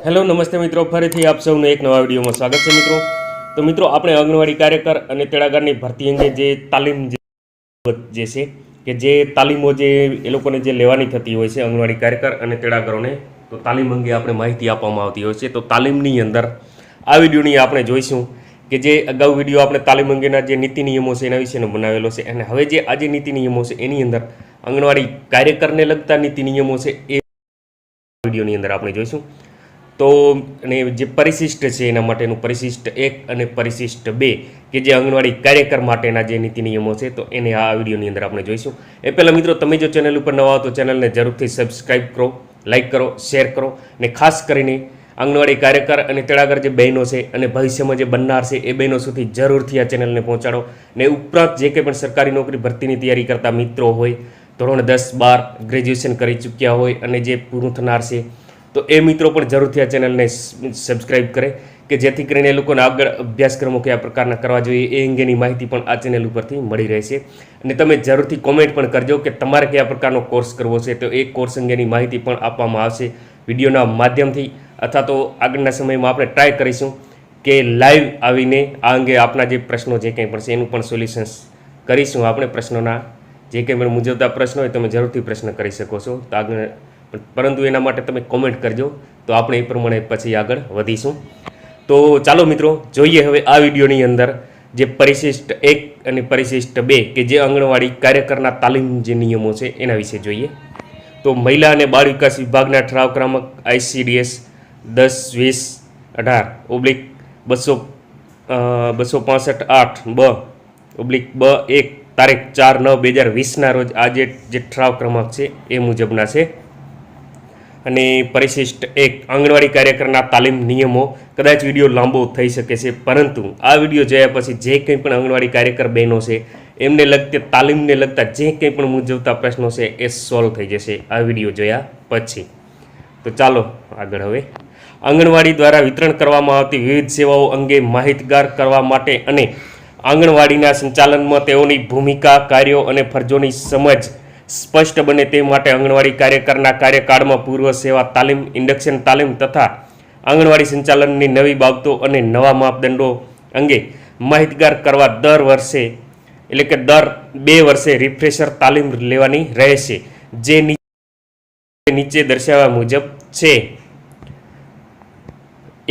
Hello નમસ્તે મિત્રો, ફરીથી આપ સૌનું એક નવા વિડીયોમાં સ્વાગત છે મિત્રો. તો મિત્રો, આપણે આંગણવાડી કાર્યકર અને તેડાગરની ભરતી અંગે જે તાલીમ જે છે કે જે તાલીમો જે એ લોકોને જે લેવાની થતી હોય છે આંગણવાડી કાર્યકર અને તેડાગરોને, તો તાલીમ અંગે આપણે માહિતી આપવામાં આવતી હોય છે. તો તાલીમની અંદર આ વિડીયોની આપણે જોઈશું કે જે અગાઉ વિડીયો આપણે તાલીમ અંગેના જે નીતિ નિયમો છે એના વિશેનો બનાવેલો છે, અને હવે જે આજે નીતિ નિયમો છે એની અંદર આંગણવાડી કાર્યકરને લગતા નીતિ નિયમો છે એ વિડીયોની અંદર આપણે જોઈશું. તો અને જે પરિશિષ્ટ છે એના માટેનું પરિશિષ્ટ 1 અને પરિશિષ્ટ 2 કે જે આંગણવાડી કાર્યકર માટેના જે નીતિ નિયમો છે તો એને આ વિડીયોની અંદર આપણે જોઈશું. એ પહેલાં મિત્રો, તમે જો ચેનલ ઉપર નવા હો તો ચેનલને જરૂરથી સબસ્ક્રાઈબ કરો, લાઇક કરો, શેર કરો, અને ખાસ કરીને આંગણવાડી કાર્યકર અને તેડાગર જે બહેનો છે અને ભવિષ્યમાં જે બનનાર છે એ બહેનો સુધી જરૂરથી આ ચેનલને પહોંચાડો. ને ઉપરાંત જે કંઈ પણ સરકારી નોકરી ભરતીની તૈયારી કરતા મિત્રો હોય, ધોરણ 10, 12 ગ્રેજ્યુએશન કરી ચૂક્યા હોય અને જે પૂરું થનાર છે, તો એ મિત્રો પણ જરૂરથી આ ચેનલને સબસ્ક્રાઈબ કરે કે જેથી કરીને એ લોકોને આગળ અભ્યાસક્રમો કયા પ્રકારના કરવા જોઈએ એ અંગેની માહિતી પણ આ ચેનલ ઉપરથી મળી રહેશે. અને તમે જરૂરથી કોમેન્ટ પણ કરજો કે તમારે કયા પ્રકારનો કોર્સ કરવો છે, તો એ કોર્સ અંગેની માહિતી પણ આપવામાં આવશે વિડીયોના માધ્યમથી, અથવા તો આગળના સમયમાં આપણે ટ્રાય કરીશું કે લાઈવ આવીને આ અંગે આપના જે પ્રશ્નો જે કંઈ પણ છે એનું પણ સોલ્યુશન્સ કરીશું. આપણે પ્રશ્નોના જે કંઈ પણ મૂંઝવતા પ્રશ્નો હોય તમે જરૂરથી પ્રશ્ન કરી શકો છો, તો આગળ પરંતુ એના માટે તમે કોમેન્ટ કરજો, તો આપણે એ પ્રમાણે પછી આગળ વધીશું. તો ચાલો મિત્રો, જોઈએ હવે આ વિડીયોની અંદર જે પરિશિષ્ટ 1 અને પરિશિષ્ટ 2 કે જે આંગણવાડી કાર્યકરના તાલીમ જે નિયમો છે એના વિશે જોઈએ. તો મહિલા અને બાળ વિકાસ વિભાગના ઠરાવ ક્રમાંક ICDS 10-20-18/265/8/બ/1 તારીખ 4/9/2020 રોજ આ જે ઠરાવ ક્રમાંક છે એ મુજબના છે. અને પરિશિષ્ટ 1 આંગણવાડી કાર્યકરના તાલીમ નિયમો. કદાચ વિડીયો લાંબો થઈ શકે છે, પરંતુ આ વિડીયો જોયા પછી જે કંઈ પણ આંગણવાડી કાર્યકર બહેનો છે એમને લગતી તાલીમને લગતા જે કંઈ પણ મૂંઝવતા પ્રશ્નો છે એ સોલ્વ થઈ જશે આ વિડીયો જોયા પછી. તો ચાલો આગળ. હવે આંગણવાડી દ્વારા વિતરણ કરવામાં આવતી વિવિધ સેવાઓ અંગે માહિતગાર કરવા માટે અને આંગણવાડીના સંચાલનમાં તેઓની ભૂમિકા, કાર્યો અને ફરજોની સમજ સ્પષ્ટ બને તે માટે આંગણવાડી કાર્યકરના કાર્યકાળમાં પૂર્વ સેવા તાલીમ, ઇન્ડક્શન તાલીમ તથા આંગણવાડી સંચાલનની નવી બાબતો અને નવા માપદંડો અંગે માહિતગાર કરવા દર વર્ષે એટલે કે દર 2 વર્ષે રિફ્રેશર તાલીમ લેવાની રહેશે, જે નીચે દર્શાવ્યા મુજબ છે. 1.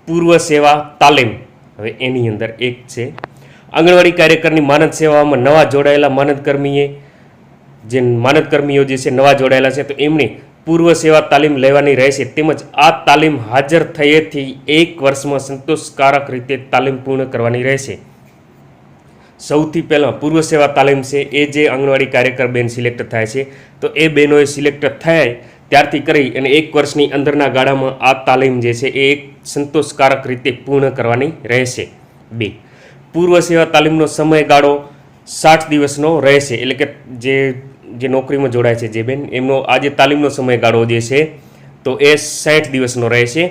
પૂર્વ સેવા તાલીમ. હવે એની અંદર 1 છે આંગણવાડી કાર્યકરની માનદ સેવામાં નવા જોડાયેલા માનદકર્મીઓ જે છે નવા જોડાયેલા છે, તો એમણે પૂર્વ સેવા તાલીમ લેવાની રહેશે, તેમજ આ તાલીમ હાજર થયેથી 1 વર્ષમાં સંતોષકારક રીતે તાલીમ પૂર્ણ કરવાની રહેશે. સૌથી પહેલાં પૂર્વ સેવા તાલીમ છે એ જે આંગણવાડી કાર્યકર બેન સિલેક્ટ થાય છે, તો એ બહેનોએ સિલેક્ટ થાય ત્યારથી કરી અને 1 વર્ષની અંદરના ગાળામાં આ તાલીમ જે છે એ એક સંતોષકારક રીતે પૂર્ણ કરવાની રહેશે. 2. પૂર્વ સેવા તાલીમનો સમયગાળો 60 દિવસનો રહેશે, એટલે કે જે નોકરીમાં જોડાય છે જે બેન, એમનો આ જે તાલીમનો સમયગાળો જે છે તો એ 60 દિવસનો રહેશે.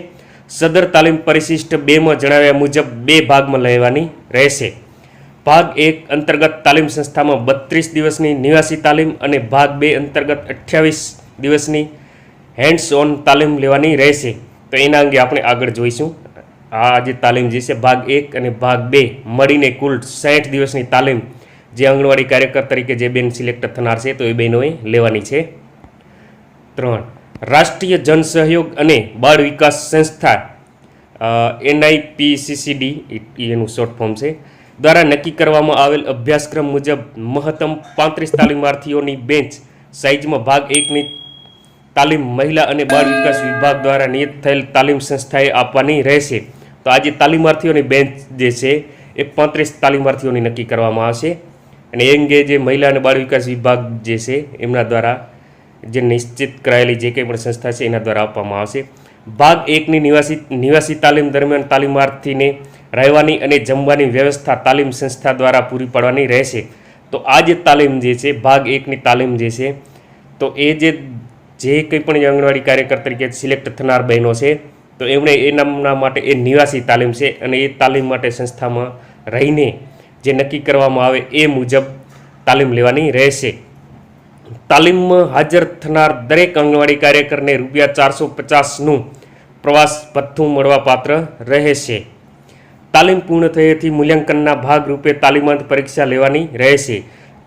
સદર તાલીમ પરિશિષ્ટ 2માં જણાવ્યા મુજબ 2 ભાગમાં લેવાની રહેશે. ભાગ 1 અંતર્ગત તાલીમ સંસ્થામાં 32 દિવસની નિવાસી તાલીમ અને ભાગ 2 અંતર્ગત 28 દિવસની હેન્ડ્સ ઓન તાલીમ લેવાની રહેશે. તો એના અંગે આપણે આગળ જોઈશું. આ જે તાલીમ જે છે ભાગ 1 અને ભાગ 2 મળીને કુલ 60 દિવસની તાલીમ જે આંગણવાડી કાર્યકર તરીકે જે બેન સિલેક્ટ થનાર છે તો એ બહેનોએ લેવાની છે. 3. રાષ્ટ્રીય જન સહયોગ અને બાળ વિકાસ સંસ્થા NIPCCD એનું શોર્ટ ફોર્મ છે દ્વારા નક્કી કરવામાં આવેલ અભ્યાસક્રમ મુજબ મહત્તમ 35 તાલીમાર્થીઓની બેન્ચ સાઇઝમાં ભાગ 1ની તાલીમ મહિલા અને બાળ વિકાસ વિભાગ દ્વારા નિયત થયેલ તાલીમ સંસ્થાએ આપવાની રહેશે. તો આ જે તાલીમાર્થીઓની બેન્ચ જે છે એ 35 તાલીમાર્થીઓની નક્કી કરવામાં આવશે, અને એ અંગે જે મહિલા અને બાળ વિકાસ વિભાગ જે છે એમના દ્વારા જે નિશ્ચિત કરાયેલી જે કંઈ પણ સંસ્થા છે એના દ્વારા આપવામાં આવશે. ભાગ 1ની નિવાસી તાલીમ દરમિયાન તાલીમાર્થીને રહેવાની અને જમવાની વ્યવસ્થા તાલીમ સંસ્થા દ્વારા પૂરી પાડવાની રહેશે. તો આ જે તાલીમ જે છે ભાગ 1ની તાલીમ જે છે તો એ જે કંઈ પણ આંગણવાડી કાર્યકર તરીકે સિલેક્ટ થનાર બહેનો છે તો એમણે એના માટે એ નિવાસી તાલીમ છે, અને એ તાલીમ માટે સંસ્થામાં રહીને જે નક્કી કરવામાં આવે એ મુજબ તાલીમ લેવાની રહેશે. તાલીમમાં હાજર થનાર દરેક આંગણવાડી કાર્યકરને ₹450નું પ્રવાસ ભથ્થું મળવાપાત્ર રહેશે. તાલીમ પૂર્ણ થયેથી મૂલ્યાંકનના ભાગરૂપે તાલીમાર્થ પરીક્ષા લેવાની રહેશે.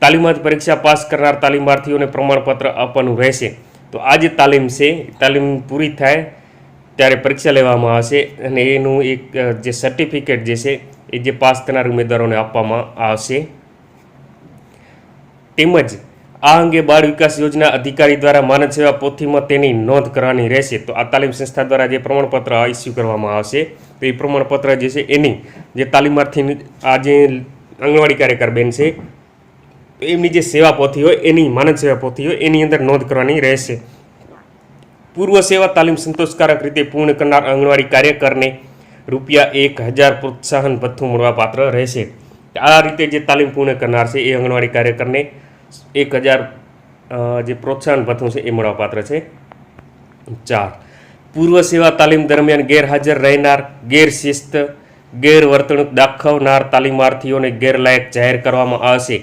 તાલીમાર્થ પરીક્ષા પાસ કરનાર તાલીમાર્થીઓને પ્રમાણપત્ર આપવાનું રહેશે. તો આ જે તાલીમ છે, તાલીમ પૂરી થાય ત્યારે પરીક્ષા લેવામાં આવશે અને એનું એક જે સર્ટિફિકેટ જે છે એ જે પાસ થનાર ઉમેદવારોને આપવામાં આવશે. તેમજ આ અંગે બાળ વિકાસ યોજના અધિકારી દ્વારા માનદ સેવા પોથીમાં તેની નોંધ કરવાની રહેશે. તો આ તાલીમ સંસ્થા દ્વારા જે પ્રમાણપત્ર ઇસ્યુ કરવામાં આવશે તો એ પ્રમાણપત્ર જે છે એની જે તાલીમાર્થીની આ જે આંગણવાડી કાર્યકર બેન છે તો એમની જે સેવા પોથી હોય એની માનદ સેવા પોથી હોય એની અંદર નોંધ કરવાની રહેશે. પૂર્વ સેવા તાલીમ સંતોષકારક રીતે પૂર્ણ કરનાર આંગણવાડી કાર્યકરને ₹1000 પ્રોત્સાહન ભથ્થું મળવાપાત્ર રહેશે. આ રીતે જે તાલીમ પૂર્ણ કરનાર છે એ આંગણવાડી કાર્યકરને 1000 જે પ્રોત્સાહન ભથ્થું છે એ મળવાપાત્ર છે. 4. પૂર્વ સેવા તાલીમ દરમિયાન ગેરહાજર રહેનાર, ગેરશિસ્ત, ગેરવર્તણૂક દાખવનાર તાલીમાર્થીઓને ગેરલાયક જાહેર કરવામાં આવશે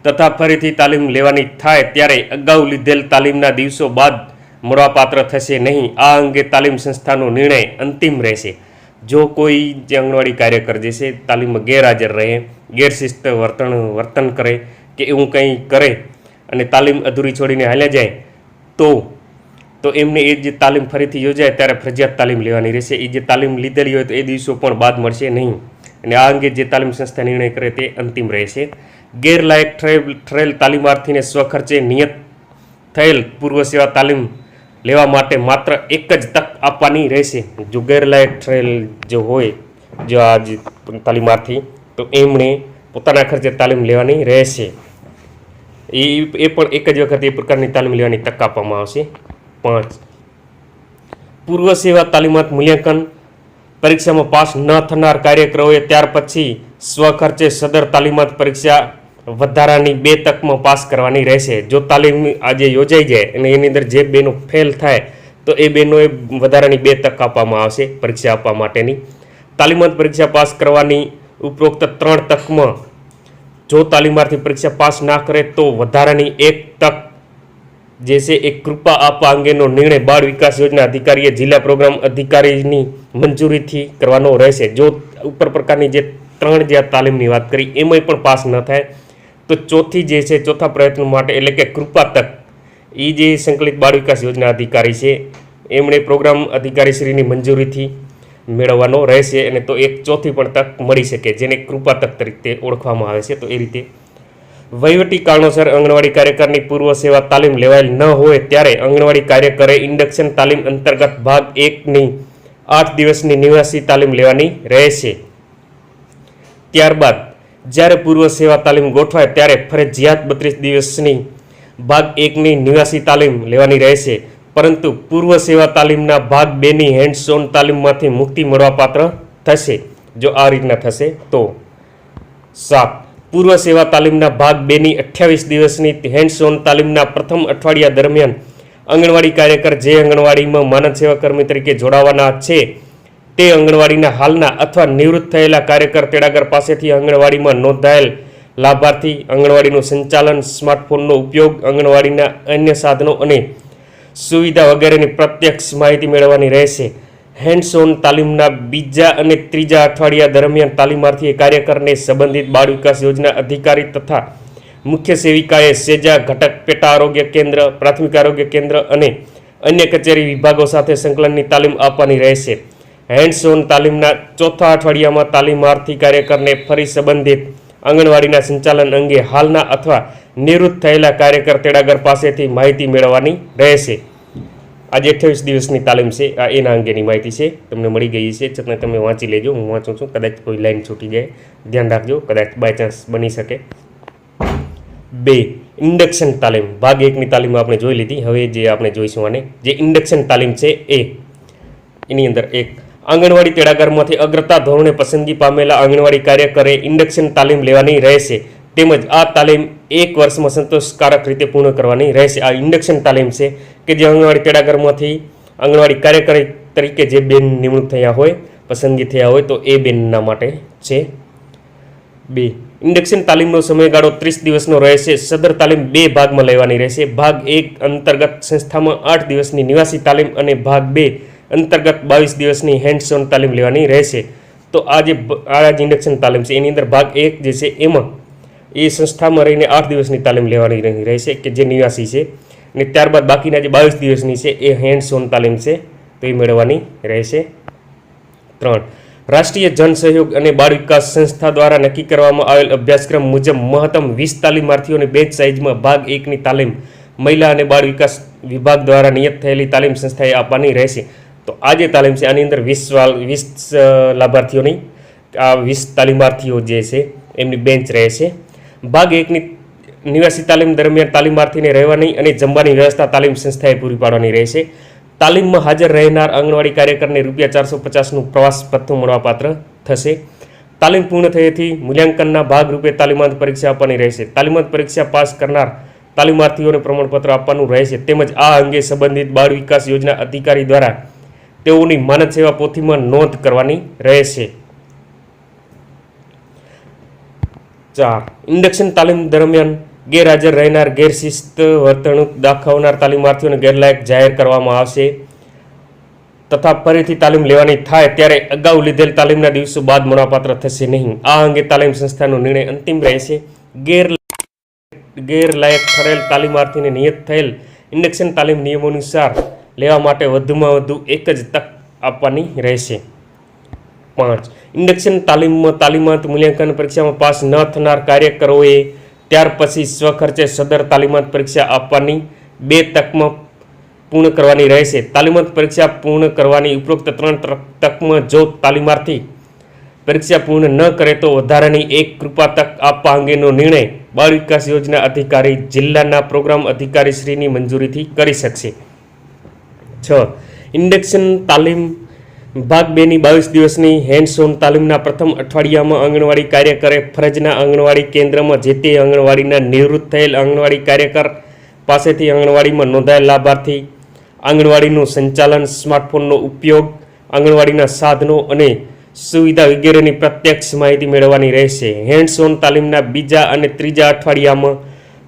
તથા ફરીથી તાલીમ લેવાની થાય ત્યારે અગાઉ લીધેલ તાલીમના દિવસો બાદ મળવાપાત્ર થશે નહીં. આ અંગે તાલીમ સંસ્થાનો નિર્ણય અંતિમ રહેશે. જો કોઈ જે આંગણવાડી કાર્યકર જે છે તાલીમમાં ગેરહાજર રહે, ગેરશિસ્ત વર્તન કરે કે એવું કંઈ કરે અને તાલીમ અધૂરી છોડીને હાલ્યા જાય તો એમને એ જે તાલીમ ફરીથી યોજાય ત્યારે ફરજિયાત તાલીમ લેવાની રહેશે. એ જે તાલીમ લીધેલી હોય તો એ દિવસો પણ બાદ મળશે નહીં અને આ અંગે જે તાલીમ સંસ્થા નિર્ણય કરે તે અંતિમ રહેશે. ગેરલાયક ઠરેલ તાલીમાર્થીને સ્વખર્ચે નિયત થયેલ પૂર્વ સેવા તાલીમ લેવા માટે માત્ર એક જ તક આપવાની રહેશે. જો ગેરલાયક ઠરેલ જો હોય જો આ જે તાલીમાર્થી તો એમણે પોતાના ખર્ચે તાલીમ લેવાની રહેશે. એ પણ એક જ વખત એ પ્રકારની તાલીમ લેવાની તક આપવામાં આવશે. 5. પૂર્વ સેવા તાલીમાર્થ મૂલ્યાંકન પરીક્ષામાં પાસ ન થનાર કાર્યકરોએ ત્યાર પછી સ્વખર્ચે સદર તાલીમાર્થ પરીક્ષા વધારાની 2 તકમાં પાસ કરવાની રહેશે. જો તાલીમ આજે યોજાઈ જાય અને એની અંદર જે બેનો ફેલ થાય તો એ બેનોએ વધારાની 2 તક આપવામાં આવશે પરીક્ષા આપવા માટેની. તાલીમાર્થ પરીક્ષા પાસ કરવાની ઉપરોક્ત 3 તકમાં જો તાલીમાર્થી પરીક્ષા પાસ ના કરે તો વધારાની 1 તક જે છે એ કૃપા આપવા અંગેનો નિર્ણય બાળ વિકાસ યોજના અધિકારીએ જિલ્લા પ્રોગ્રામ અધિકારીની મંજૂરીથી કરવાનો રહેશે. જો ઉપર પ્રકારની જે 3 જે તાલીમની વાત કરી એમાંય પણ પાસ ન થાય તો ચોથા પ્રયત્ન માટે એટલે કે કૃપા તક એ જે સંકલિત બાળ વિકાસ યોજના અધિકારી છે એમણે પ્રોગ્રામ અધિકારીશ્રીની મંજૂરીથી મેળવવાનો રહેશે અને તો એક ચોથી પણ તક મળી શકે જેને કૃપા તક તરીકે ઓળખવામાં આવે છે. તો એ રીતે વહીવટી કારણોસર આંગણવાડી કાર્યકરની પૂર્વ સેવા તાલીમ લેવાયેલ ન હોય ત્યારે આંગણવાડી કાર્યકરે ઇન્ડક્શન તાલીમ અંતર્ગત ભાગ 1ની 8 દિવસની નિવાસી તાલીમ લેવાની રહેશે. ત્યારબાદ જ્યારે પૂર્વ સેવા તાલીમ ગોઠવાય ત્યારે ફરજિયાત 32 દિવસની ભાગ 1ની નિવાસી તાલીમ લેવાની રહેશે. પરંતુ પૂર્વ સેવા તાલીમના ભાગ 2ની હેન્ડ્સ ઓન તાલીમમાંથી મુક્તિ મળવાપાત્ર થશે જો આ રીતના થશે તો. 7. પૂર્વ સેવા તાલીમના ભાગ 2ની 28 દિવસની હેન્ડ્સ ઓન તાલીમના પ્રથમ અઠવાડિયા દરમિયાન આંગણવાડી કાર્યકર જે આંગણવાડીમાં માનદ સેવા કર્મી તરીકે જોડાવાના છે તે આંગણવાડીના હાલના અથવા નિવૃત્ત થયેલા કાર્યકર તેડાગર પાસેથી આંગણવાડીમાં નોંધાયેલ લાભાર્થી, આંગણવાડીનું સંચાલન, સ્માર્ટફોનનો ઉપયોગ, આંગણવાડીના અન્ય સાધનો અને સુવિધા વગેરેની પ્રત્યક્ષ માહિતી મેળવવાની રહેશે. હેન્ડ્સ ઓન તાલીમના બીજા અને ત્રીજા અઠવાડિયા દરમિયાન તાલીમાર્થીએ કાર્યકરને સંબંધિત બાળ વિકાસ યોજના અધિકારી તથા મુખ્ય સેવિકાએ સેજા ઘટક, પેટા આરોગ્ય કેન્દ્ર, પ્રાથમિક આરોગ્ય કેન્દ્ર અને અન્ય કચેરી વિભાગો સાથે સંકલનની તાલીમ આપવાની રહેશે. હેન્ડ્સ ઓન તાલીમના ચોથા અઠવાડિયામાં તાલીમાર્થી કાર્યકરને ફરી સંબંધિત આંગણવાડીના સંચાલન અંગે હાલના અથવા નિવૃત્ત થયેલા કાર્યકર તેડાગર પાસેથી માહિતી મેળવવાની રહેશે. આજે 28 દિવસની તાલીમ છે આ એના અંગેની માહિતી છે, તમને મળી ગઈ છે, છતાં તમે વાંચી લેજો. હું વાંચું છું, કદાચ કોઈ લાઈન છૂટી જાય, ધ્યાન રાખજો, કદાચ બાય ચાન્સ બની શકે. 2. ઇન્ડક્શન તાલીમ ભાગ 1ની તાલીમ આપણે જોઈ લીધી. હવે જે આપણે જોઈશું આને જે ઇન્ડક્શન તાલીમ છે એની અંદર 1. આંગણવાડી તેડાગરમાંથી અગ્રતા ધોરણે પસંદગી પામેલા આંગણવાડી કાર્યકરે ઇન્ડક્શન તાલીમ લેવાની રહેશે તેમજ આ તાલીમ 1 વર્ષમાં સંતોષકારક રીતે પૂર્ણ કરવાની રહેશે. આ ઇન્ડક્શન તાલીમ છે કે જે આંગણવાડી તેડાગરમાંથી આંગણવાડી કાર્યકર તરીકે જે બેન નિમણૂક થયા હોય, પસંદગી થયા હોય તો એ બેનના માટે છે. 2. ઇન્ડક્શન તાલીમનો સમયગાળો 30 દિવસનો રહેશે. સદર તાલીમ 2 ભાગમાં લેવાની રહેશે. ભાગ 1 અંતર્ગત સંસ્થામાં 8 દિવસની નિવાસી તાલીમ અને ભાગ 2 અંતર્ગત 22 દિવસની હેન્ડ્સ ઓન તાલીમ લેવાની રહેશે. તો આ જે ઇન્ડક્શન તાલીમ છે એની અંદર ભાગ 1 જે છે એમાં એ સંસ્થામાં રહીને 8 દિવસની તાલીમ લેવાની રહેશે કે જે નિવાસી છે, અને ત્યારબાદ બાકીના જે 22 દિવસની છે એ હેન્ડ્સ ઓન તાલીમ છે તો એ મેળવવાની રહેશે. 3. રાષ્ટ્રીય જન સહયોગ અને બાળ વિકાસ સંસ્થા દ્વારા નક્કી કરવામાં આવેલ અભ્યાસક્રમ મુજબ મહત્તમ 20 તાલીમાર્થીઓને બેચ સાઇઝમાં ભાગ 1ની તાલીમ મહિલા અને બાળ વિકાસ વિભાગ દ્વારા નિયત થયેલી તાલીમ સંસ્થાએ આપવાની રહેશે. તો આ જે તાલીમ છે આની અંદર 20 લાભાર્થીઓની આ 20 તાલીમાર્થીઓ જે છે એમની બેન્ચ રહેશે. ભાગ 1ની નિવાસી તાલીમ દરમિયાન તાલીમાર્થીને રહેવાની અને જમવાની વ્યવસ્થા તાલીમ સંસ્થાએ પૂરી પાડવાની રહેશે. તાલીમમાં હાજર રહેનાર આંગણવાડી કાર્યકરને ₹450નું પ્રવાસ ભથ્થું મળવાપાત્ર થશે. તાલીમ પૂર્ણ થયેથી મૂલ્યાંકનના ભાગરૂપે તાલીમાંત પરીક્ષા આપવાની રહેશે. તાલીમાંત પરીક્ષા પાસ કરનાર તાલીમાર્થીઓને પ્રમાણપત્ર આપવાનું રહેશે. તેમજ આ અંગે સંબંધિત બાળ વિકાસ યોજના અધિકારી દ્વારા તેઓની માનદ સેવા પોથીમાં નોંધ કરવાની રહેશે. 4. ઇન્ડક્શન તાલીમ દરમિયાન ગેરહાજર રહેનાર ગેરશિસ્ત વર્તણૂક દાખવનાર તાલીમાર્થીઓને ગેરલાયક જાહેર કરવામાં આવશે તથા ફરીથી તાલીમ લેવાની થાય ત્યારે અગાઉ લીધેલ તાલીમના દિવસો બાદ મળવાપાત્ર થશે નહીં. આ અંગે તાલીમ સંસ્થાનો નિર્ણય અંતિમ રહેશે. ગેરલાયક ઠરેલ તાલીમાર્થીને નિયત થયેલ ઇન્ડક્શન તાલીમ નિયમો અનુસાર લેવા માટે વધુમાં વધુ એક જ તક આપવાની રહેશે. 5. ઇન્ડક્શન તાલીમમાં તાલીમાંત મૂલ્યાંકન પરીક્ષામાં પાસ ન થનાર કાર્યકરોએ ત્યાર પછી સ્વખર્ચે સદર તાલીમાંત પરીક્ષા આપવાની 2 તકમાં પૂર્ણ કરવાની રહેશે. તાલીમાંત પરીક્ષા પૂર્ણ કરવાની ઉપરોક્ત 3 તકમાં જો તાલીમાર્થી પરીક્ષા પૂર્ણ ન કરે તો વધારાની 1 કૃપા તક આપવા અંગેનો નિર્ણય બાળ વિકાસ યોજના અધિકારી જિલ્લાના પ્રોગ્રામ અધિકારીશ્રીની મંજૂરીથી કરી શકશે. 6. ઇન્ડક્શન તાલીમ ભાગ 2ની 22 દિવસની હેન્ડ્સ ઓન તાલીમના પ્રથમ અઠવાડિયામાં આંગણવાડી કાર્યકરે ફરજના આંગણવાડી કેન્દ્રમાં જે તે આંગણવાડીના નિવૃત્ત થયેલ આંગણવાડી કાર્યકર પાસેથી આંગણવાડીમાં નોંધાયેલ લાભાર્થી, આંગણવાડીનું સંચાલન, સ્માર્ટફોનનો ઉપયોગ, આંગણવાડીના સાધનો અને સુવિધા વગેરેની પ્રત્યક્ષ માહિતી મેળવવાની રહેશે. હેન્ડ્સ ઓન તાલીમના બીજા અને ત્રીજા અઠવાડિયામાં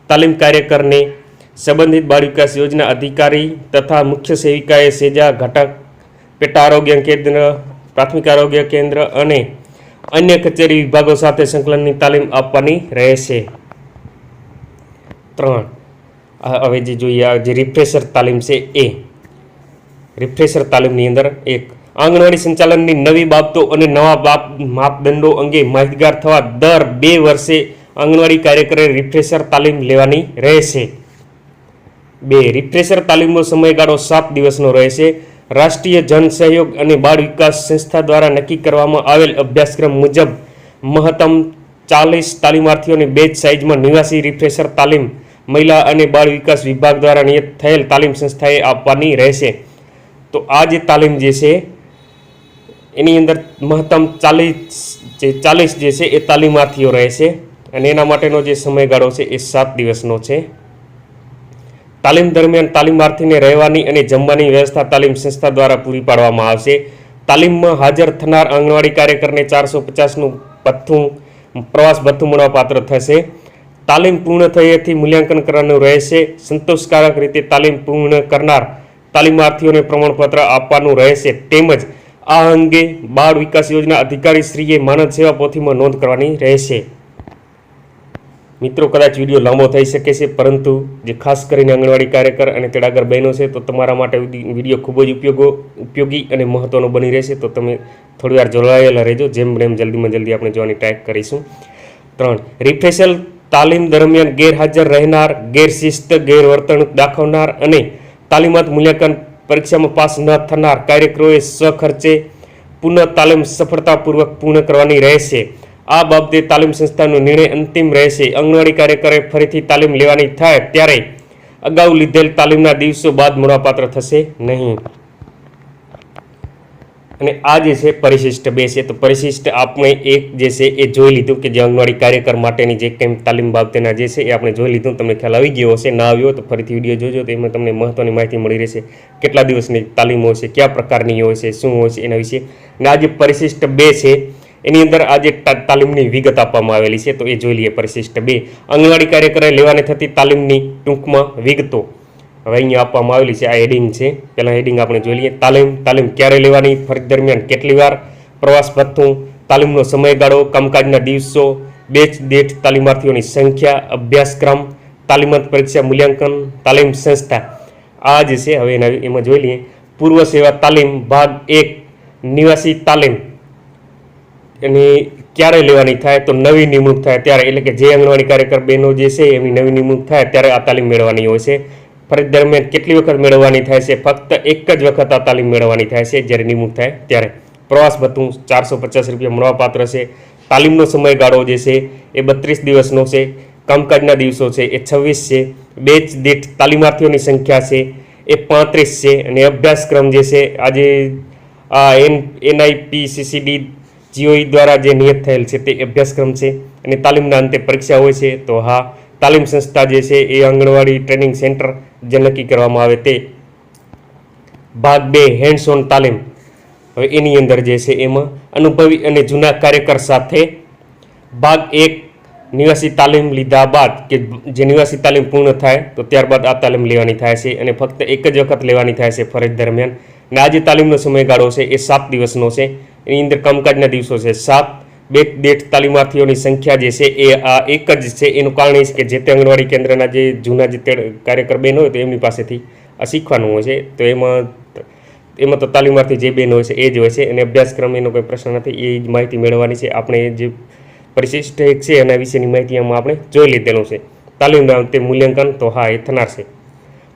તાલીમ કાર્યકરને સંબંધિત બાળ વિકાસ યોજના અધિકારી તથા મુખ્ય સેવિકાએ સેજા ઘટક, પેટા આરોગ્ય કેન્દ્ર, પ્રાથમિક આરોગ્ય કેન્દ્ર અને અન્ય કચેરી વિભાગો સાથે સંકલનની તાલીમ આપવાની રહેશે. 3. હવે જે જોઈએ આ જે રિફ્રેશર તાલીમ છે એ રિફ્રેશર તાલીમની અંદર 1. આંગણવાડી સંચાલનની નવી બાબતો અને નવા માપદંડો અંગે માહિતગાર થવા દર 2 વર્ષે આંગણવાડી કાર્યકરે રિફ્રેશર તાલીમ લેવાની રહેશે. 2. રિફ્રેશર તાલીમનો સમયગાળો 7 દિવસનો રહેશે. રાષ્ટ્રીય જન સહયોગ અને બાળ વિકાસ સંસ્થા દ્વારા નક્કી કરવામાં આવેલ અભ્યાસક્રમ મુજબ મહત્તમ 40 તાલીમાર્થીઓને બેચ સાઇઝમાં નિવાસી રિફ્રેશર તાલીમ મહિલા અને બાળ વિકાસ વિભાગ દ્વારા નિયત થયેલ તાલીમ સંસ્થાએ આપવાની રહેશે. તો આ જે તાલીમ જે છે એની અંદર મહત્તમ 40 જે છે એ તાલીમાર્થીઓ રહેશે અને એના માટેનો જે સમયગાળો છે એ 7 દિવસનો છે. તાલીમ દરમિયાન તાલીમાર્થીને રહેવાની અને જમવાની વ્યવસ્થા તાલીમ સંસ્થા દ્વારા પૂરી પાડવામાં આવશે. તાલીમમાં હાજર થનાર આંગણવાડી કાર્યકરને 450નું પ્રવાસ ભથ્થું મળવાપાત્ર થશે. તાલીમ પૂર્ણ થયેથી મૂલ્યાંકન કરવાનું રહેશે. સંતોષકારક રીતે તાલીમ પૂર્ણ કરનાર તાલીમાર્થીઓને પ્રમાણપત્ર આપવાનું રહેશે. તેમજ આ અંગે બાળ વિકાસ યોજના અધિકારીશ્રીએ માનદ સેવા પોથીમાં નોંધ કરવાની રહેશે. મિત્રો, કદાચ વિડીયો લાંબો થઈ શકે છે, પરંતુ જે ખાસ કરીને આંગણવાડી કાર્યકર અને તેડાગર બહેનો છે તો તમારા માટે વિડીયો ખૂબ જ ઉપયોગી અને મહત્ત્વનો બની રહેશે. તો તમે થોડીવાર જોડાયેલા રહેજો, જેમ જલ્દીમાં જલ્દી આપણે જોવાની ટ્રાય કરીશું. 3. રિફ્રેશર તાલીમ દરમિયાન ગેરહાજર રહેનાર, ગેરશિસ્ત ગેરવર્તણૂક દાખવનાર અને તાલીમાત મૂલ્યાંકન પરીક્ષામાં પાસ ન થનાર કાર્યકરોએ સ્વખર્ચે પુનઃ તાલીમ સફળતાપૂર્વક પૂર્ણ કરવાની રહેશે. આ બાબતે તાલીમ સંસ્થાનો નિર્ણય અંતિમ રહેશે. આંગણવાડી કાર્યકરે ફરીથી તાલીમ લેવાની થાય ત્યારે અગાઉ લીધેલ તાલીમના દિવસો બાદ મળવાપાત્ર થશે નહીં. અને આ જે છે પરિશિષ્ટ 2 છે. તો પરિશિષ્ટ આપણે એક જે છે એ જોઈ લીધું કે જે આંગણવાડી કાર્યકર માટેની જે કંઈ તાલીમ બાબતેના જે છે એ આપણે જોઈ લીધું. તમને ખ્યાલ આવી ગયો હશે. ના આવ્યો તો ફરીથી વિડીયો જોજો, તો એમાં તમને મહત્ત્વની માહિતી મળી રહેશે. કેટલા દિવસની તાલીમ હોય છે, કયા પ્રકારની હોય છે, શું હોય છે એના વિશે. અને આ જે પરિશિષ્ટ 2 છે એની અંદર આજે તાલીમની વિગત આપવામાં આવેલી છે. તો એ જોઈ લઈએ. પરિશિષ્ટ 2 આંગણવાડી કાર્યકરે લેવાની થતી તાલીમની ટૂંકમાં વિગતો. હવે અહીંયા આપવામાં આવેલી છે, આ હેડિંગ છે. પહેલાં હેડિંગ આપણે જોઈ લઈએ. તાલીમ ક્યારે લેવાની, ફરજ દરમિયાન કેટલી વાર, પ્રવાસ ભથ્થું, તાલીમનો સમયગાળો, કામકાજના દિવસો, બેચ દીઠ તાલીમાર્થીઓની સંખ્યા, અભ્યાસક્રમ, તાલીમાર્થ પરીક્ષા મૂલ્યાંકન, તાલીમ સંસ્થા. આ જે છે હવે એમાં જોઈ લઈએ. પૂર્વ સેવા તાલીમ ભાગ 1 નિવાસી તાલીમ એની ક્યારે લેવાની થાય, તો નવી નિમણૂક થાય ત્યારે, એટલે કે જે આંગણવાડી કાર્યકર બહેનો જે છે એમની નવી નિમણૂક થાય ત્યારે આ તાલીમ મેળવવાની હોય છે. ફરજ દરમિયાન કેટલી વખત મેળવવાની થાય છે, ફક્ત એક જ વખત આ તાલીમ મેળવવાની થાય છે જ્યારે નિમણૂક થાય ત્યારે. પ્રવાસ ભથ્થું 450 રૂપિયા મળવાપાત્ર છે. તાલીમનો સમયગાળો જે છે એ 32 દિવસનો છે. કામકાજના દિવસો છે એ 26 છે. બેચ દીઠ તાલીમાર્થીઓની સંખ્યા છે એ 35 છે. અને અભ્યાસક્રમ જે છે આજે આ NIPCCD GOE દ્વારા જે નિયત થયેલ છે તે અભ્યાસક્રમ છે. અને તાલીમના અંતે પરીક્ષા હોય છે. તો હા, તાલીમ સંસ્થા જે છે એ આંગણવાડી ટ્રેનિંગ સેન્ટર જે નક્કી કરવામાં આવે તે. ભાગ 2 હેન્ડ્સ ઓન તાલીમ. હવે એની અંદર જે છે એમાં અનુભવી અને જૂના કાર્યકર સાથે. ભાગ 1 નિવાસી તાલીમ લીધા બાદ, કે જે નિવાસી તાલીમ પૂર્ણ થાય તો ત્યારબાદ આ તાલીમ લેવાની થાય છે અને ફક્ત એક જ વખત લેવાની થાય છે ફરજ દરમિયાન. અને આ જે તાલીમનો સમયગાળો છે એ 7 દિવસનો છે. એની અંદર કામકાજના દિવસો છે 7. બેચ દીઠ તાલીમાર્થીઓની સંખ્યા જે છે એ આ એક જ છે. એનું કારણ એ છે કે જે તે આંગણવાડી કેન્દ્રના જે જૂના જે કાર્યકર બહેન હોય તો એમની પાસેથી આ શીખવાનું હોય છે. તો એમાં તો તાલીમાર્થી જે બહેન હોય છે એ જ હોય છે. અને અભ્યાસક્રમ એનો કોઈ પ્રશ્ન નથી, એ જ માહિતી મેળવવાની છે. આપણે જે પરિશિષ્ટ એક છે એના વિશેની માહિતી આમાં આપણે જોઈ લીધેલું છે. તાલીમના અંતે મૂલ્યાંકન, તો હા એ થનાર છે.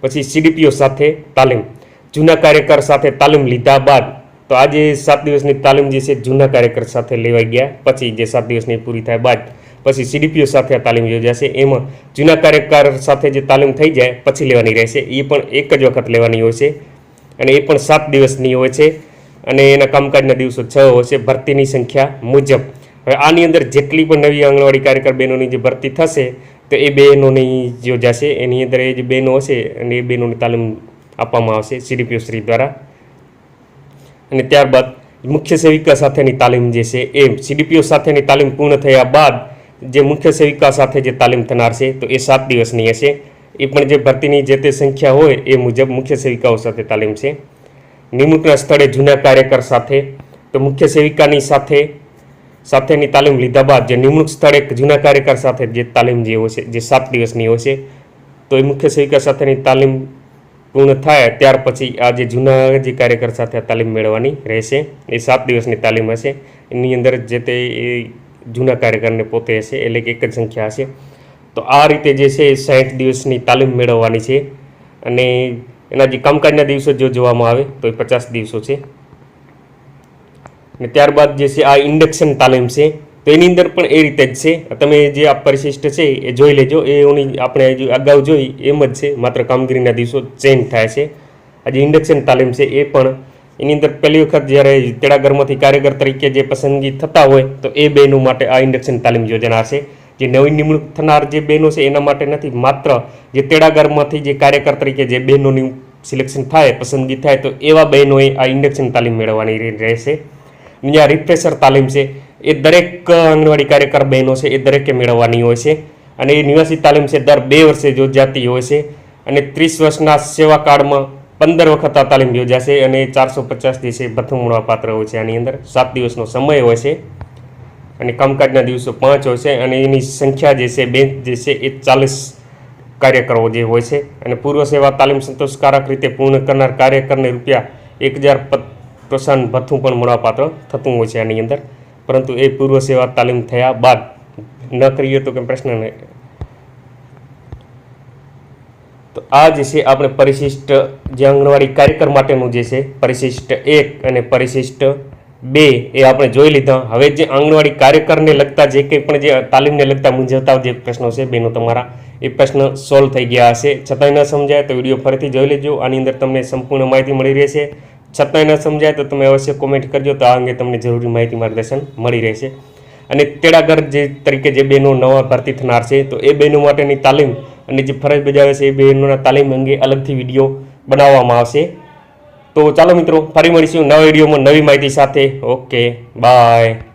પછી CDPO સાથે તાલીમ. જૂના કાર્યકર સાથે તાલીમ લીધા બાદ, તો આજે 7 દિવસની તાલીમ જે છે જૂના કાર્યકર સાથે લેવાઈ ગયા પછી જે 7 દિવસની પૂરી થાય બાદ પછી CDPO સાથે આ તાલીમ યોજાશે. એમાં જૂના કાર્યકર સાથે જે તાલીમ થઈ જાય પછી લેવાની રહેશે. એ પણ એક જ વખત લેવાની હોય છે અને એ પણ 7 દિવસની હોય છે. અને એના કામકાજના દિવસો 6 હોય છે ભરતીની સંખ્યા મુજબ. હવે આની અંદર જેટલી પણ નવી આંગણવાડી કાર્યકર બહેનોની જે ભરતી થશે તો એ બહેનોની યોજાશે. એની અંદર એ જે બહેનો હશે અને એ બહેનોની તાલીમ આપવામાં આવશે CDPO શ્રી દ્વારા. અને ત્યારબાદ મુખ્ય સેવિકા સાથેની તાલીમ જે છે એ CDPO સાથેની તાલીમ પૂર્ણ થયા બાદ જે મુખ્ય સેવિકા સાથે જે તાલીમ થનાર છે તો એ 7 દિવસની હશે. એ પણ જે ભરતીની જે તે સંખ્યા હોય એ મુજબ મુખ્ય સેવિકાઓ સાથે તાલીમ છે. નિમણૂકના સ્થળે જૂના કાર્યકર સાથે, તો મુખ્ય સેવિકાની સાથેની તાલીમ લીધા બાદ જે નિમણૂક સ્થળે જૂના કાર્યકર સાથે જે તાલીમ જે હોય છે જે 7 દિવસની હોય છે તો એ મુખ્ય સેવિકા સાથેની તાલીમ પૂર્ણ થાય ત્યાર પછી આ જે જૂના જે કાર્યકર સાથે તાલીમ મેળવવાની રહેશે. એ 7 દિવસની તાલીમ હશે. એની અંદર જે તે જૂના કાર્યકરને પોતે હશે એટલે કે એક જ સંખ્યા હશે. તો આ રીતે જે છે એ 60 દિવસની તાલીમ મેળવવાની છે. અને એના જે કામકાજના દિવસો જો જોવામાં આવે તો એ 50 દિવસો છે. અને ત્યારબાદ જે છે આ ઇન્ડક્શન તાલીમ છે તો એની અંદર પણ એ રીતે જ છે. તમે જે આ પરિશિષ્ટ છે એ જોઈ લેજો. એની આપણે અગાઉ જોઈ એમ જ છે, માત્ર કામગીરીના દિવસો ચેન્જ થાય છે. આ જે ઇન્ડક્શન તાલીમ છે એ પણ એની અંદર પહેલી વખત જ્યારે તેડાગરમાંથી કાર્યકર તરીકે જે પસંદગી થતા હોય તો એ બહેનો માટે આ ઇન્ડક્શન તાલીમ યોજના છે. જે નવી નિમણૂક થનાર જે બહેનો છે એના માટે નથી, માત્ર જે તેડાગરમાંથી જે કાર્યકર તરીકે જે બહેનોની સિલેક્શન થાય, પસંદગી થાય તો એવા બહેનોએ આ ઇન્ડક્શન તાલીમ મેળવવાની રહેશે. અહીંયા રિફ્રેશર તાલીમ છે એ દરેક આંગણવાડી કાર્યકર બહેનો છે એ દરેકે મેળવવાની હોય છે. અને એ નિવાસી તાલીમ છે દર 2 વર્ષે યોજાતી હોય છે. અને 30 વર્ષના સેવાકાળમાં 15 વખત આ તાલીમ યોજાશે. અને 450 દિવસે ભથ્થું મળવાપાત્ર હોય છે. આની અંદર 7 દિવસનો સમય હોય છે અને કામકાજના દિવસો 5 હોય છે. અને એની સંખ્યા જે છે બેન્ચ જે છે એ 40 કાર્યકરો જે હોય છે. અને પૂર્વ સેવા તાલીમ સંતોષકારક રીતે પૂર્ણ કરનાર કાર્યકરને ₹1000 પ્રોત્સાહન ભથ્થું પણ મળવાપાત્ર થતું હોય છે આની અંદર. પરંતુ એ પૂર્વ સેવા તાલીમ થયા બાદ ન કરીએ તો કંઈ પ્રશ્ન નહીં. તો આ જે છે આપણે પરિશિષ્ટ જે આંગણવાડી કાર્યકર માટેનું જે છે પરિશિષ્ટ 1 અને પરિશિષ્ટ 2 એ આપણે જોઈ લીધા. હવે જે આંગણવાડી કાર્યકરને લગતા જે કંઈ પણ જે તાલીમને લગતા મૂંઝવતા જે પ્રશ્નો છે બેનો તમારા એ પ્રશ્ન સોલ્વ થઈ ગયા હશે. છતાંય ન સમજાય તો વિડીયો ફરીથી જોઈ લેજો. આની અંદર તમને સંપૂર્ણ માહિતી મળી રહેશે. છતાંય ન સમજાય તો તમે અવશ્ય કોમેન્ટ કરજો, તો આ અંગે તમને જરૂરી માહિતી માર્ગદર્શન મળી રહેશે. અને તેડાગર જે તરીકે જે બહેનો નવા ભરતી થનાર છે તો એ બહેનો માટેની તાલીમ અને જે ફરજ બજાવે છે એ બહેનોના તાલીમ અંગે અલગથી વિડીયો બનાવવામાં આવશે. તો ચાલો મિત્રો, ફરી મળીશું નવા વિડીયોમાં નવી માહિતી સાથે. Okay, by.